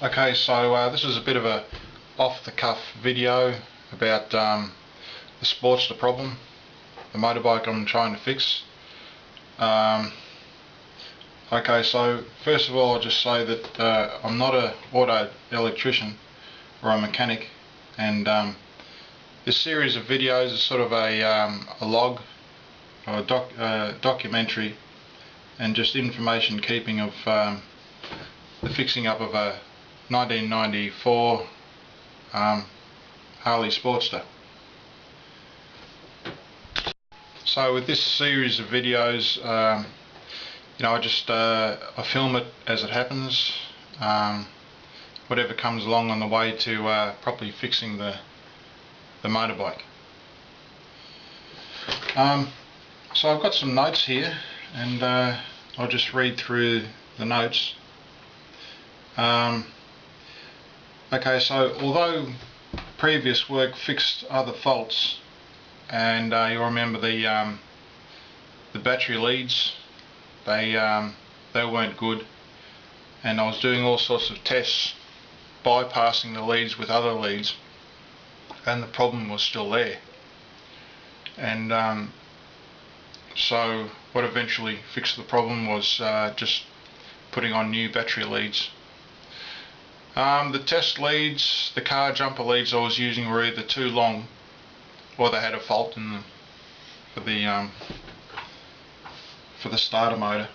Okay, so this is a bit of a off-the-cuff video about the Sportster problem, the motorbike I'm trying to fix. Okay, so first of all I'll just say that I'm not an auto electrician or a mechanic, and this series of videos is sort of a log or a documentary and just information keeping of the fixing up of a 1994 Harley Sportster. So with this series of videos, you know, I film it as it happens, whatever comes along on the way to properly fixing the motorbike. So I've got some notes here, and I'll just read through the notes. Okay, so although previous work fixed other faults, and you'll remember the battery leads, they weren't good, and I was doing all sorts of tests bypassing the leads with other leads, and the problem was still there. And so what eventually fixed the problem was just putting on new battery leads. The test leads, the car jumper leads I was using were either too long, or they had a fault in them for the starter motor,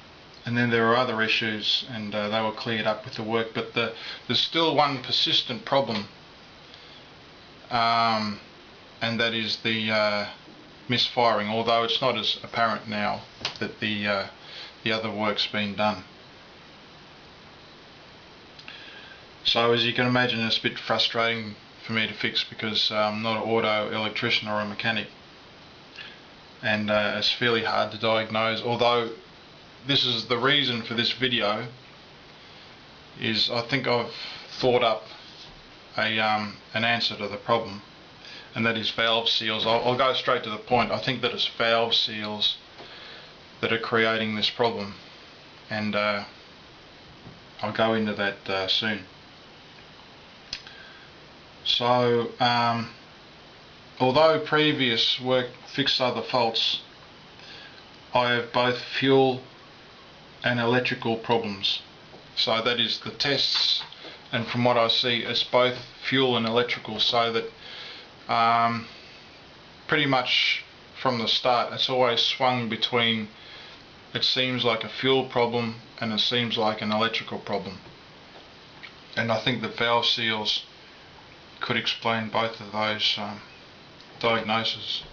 and then there were other issues, and they were cleared up with the work. But there's still one persistent problem, and that is the misfiring, although it's not as apparent now that the other work's been done. So as you can imagine, it's a bit frustrating for me to fix, because I'm not an auto electrician or a mechanic, and it's fairly hard to diagnose. Although this is the reason for this video, is I think I've thought up an answer to the problem, and that is valve seals. I'll go straight to the point. I think that it's valve seals that are creating this problem, and I'll go into that soon. So although previous work fixed other faults, I have both fuel and electrical problems. So that is the tests, and from what I see, it's both fuel and electrical, so that pretty much from the start it's always swung between, it seems like a fuel problem and it seems like an electrical problem. And I think the valve seals could explain both of those diagnoses.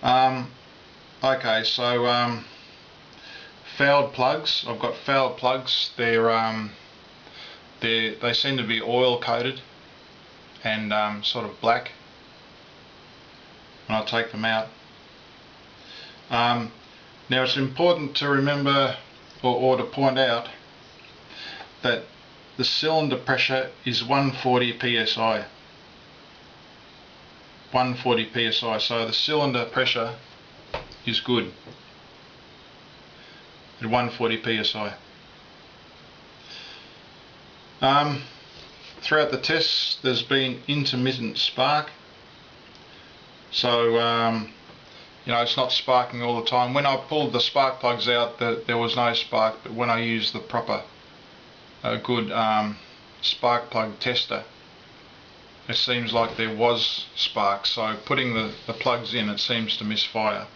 Okay, so fouled plugs. I've got fouled plugs. They seem to be oil coated and sort of black when I take them out. Now it's important to remember or to point out that the cylinder pressure is 140 psi. 140 psi, so the cylinder pressure is good at 140 psi. Throughout the tests there's been intermittent spark, so you know, it's not sparking all the time. When I pulled the spark plugs out, there was no spark, but when I used the proper good spark plug tester, it seems like there was spark. So putting the plugs in, it seems to misfire,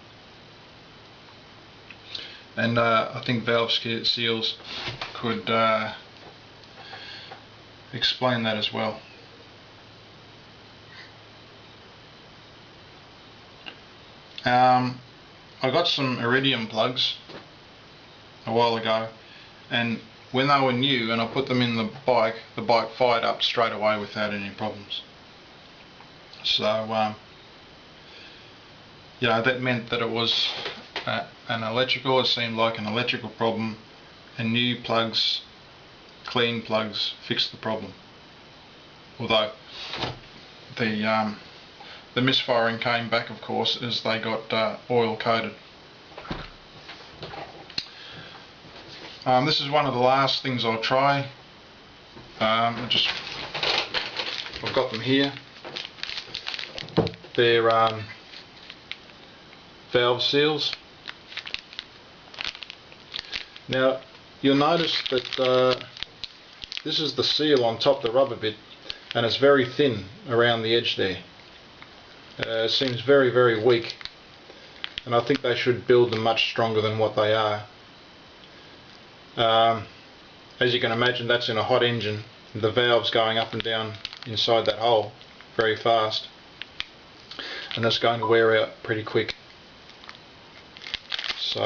and I think valve seals could explain that as well. I got some iridium plugs a while ago, and when they were new and I put them in the bike fired up straight away without any problems. So you know, that meant that it was an electrical, it seemed like an electrical problem, and new plugs, clean plugs, fixed the problem. Although the misfiring came back, of course, as they got oil coated. This is one of the last things I'll try. I've got them here. They're valve seals. Now you'll notice that this is the seal on top, the rubber bit, and it's very thin around the edge there. It seems very, very weak, and I think they should build them much stronger than what they are. As you can imagine, that's in a hot engine, the valve's going up and down inside that hole very fast, and that's going to wear out pretty quick. So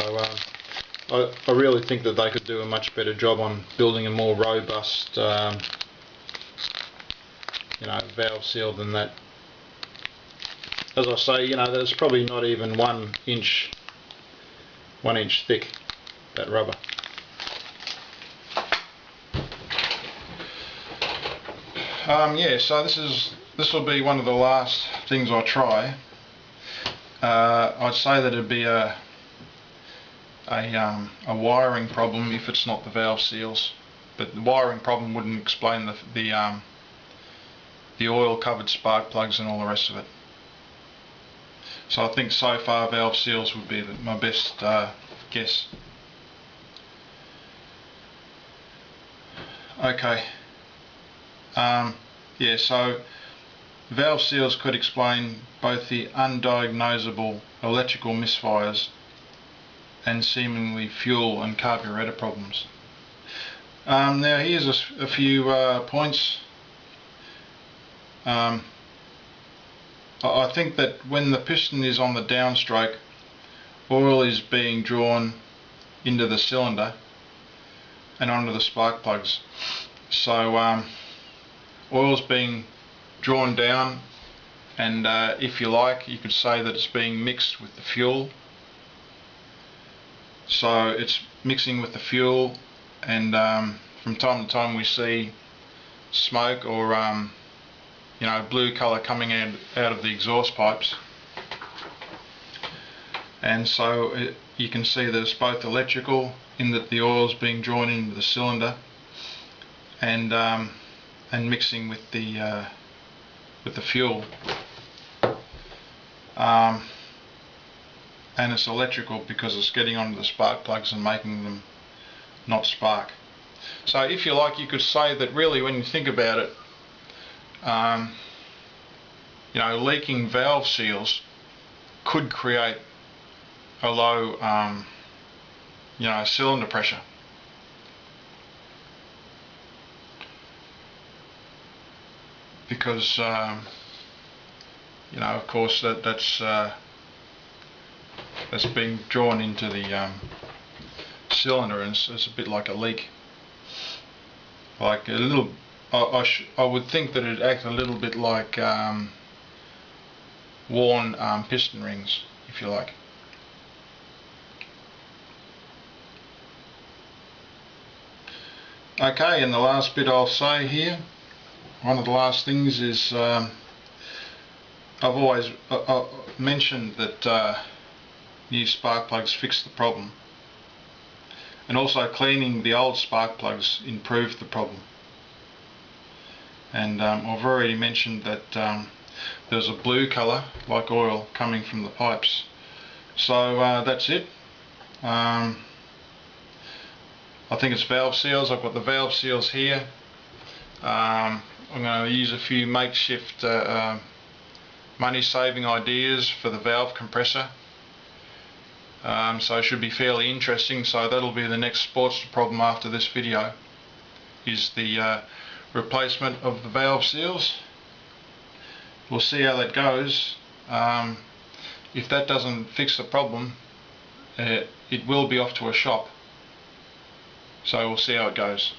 I really think that they could do a much better job on building a more robust valve seal than that. As I say, there's probably not even 1 inch thick, that rubber. Yeah, so this will be one of the last things I try. I'd say that it'd be a wiring problem if it's not the valve seals, but the wiring problem wouldn't explain the oil covered spark plugs and all the rest of it. So I think so far valve seals would be my best guess. Okay. Yeah, so valve seals could explain both the undiagnosable electrical misfires and seemingly fuel and carburetor problems. Now here's a few points. I think that when the piston is on the downstroke, oil is being drawn into the cylinder and onto the spark plugs. So oil's being drawn down, and if you like, you could say that it's being mixed with the fuel. So it's mixing with the fuel, and from time to time we see smoke or blue colour coming out of the exhaust pipes, and so you can see that it's both electrical in that the oil is being drawn into the cylinder and mixing with the fuel, and it's electrical because it's getting onto the spark plugs and making them not spark. So if you like, you could say that really, when you think about it, leaking valve seals could create a low cylinder pressure. Because of course that's being drawn into the cylinder, and it's a bit like a leak, like a little. I would think that it'd act a little bit like worn piston rings, if you like. Okay, and the last bit I'll say here, one of the last things is I've always mentioned that new spark plugs fix the problem, and also cleaning the old spark plugs improved the problem. And I've already mentioned that there's a blue colour like oil coming from the pipes. So that's it. I think it's valve seals. I've got the valve seals here. I'm going to use a few makeshift money saving ideas for the valve compressor. So it should be fairly interesting. So that'll be the next Sportster problem after this video, is the replacement of the valve seals. We'll see how that goes. If that doesn't fix the problem, it will be off to a shop. So we'll see how it goes.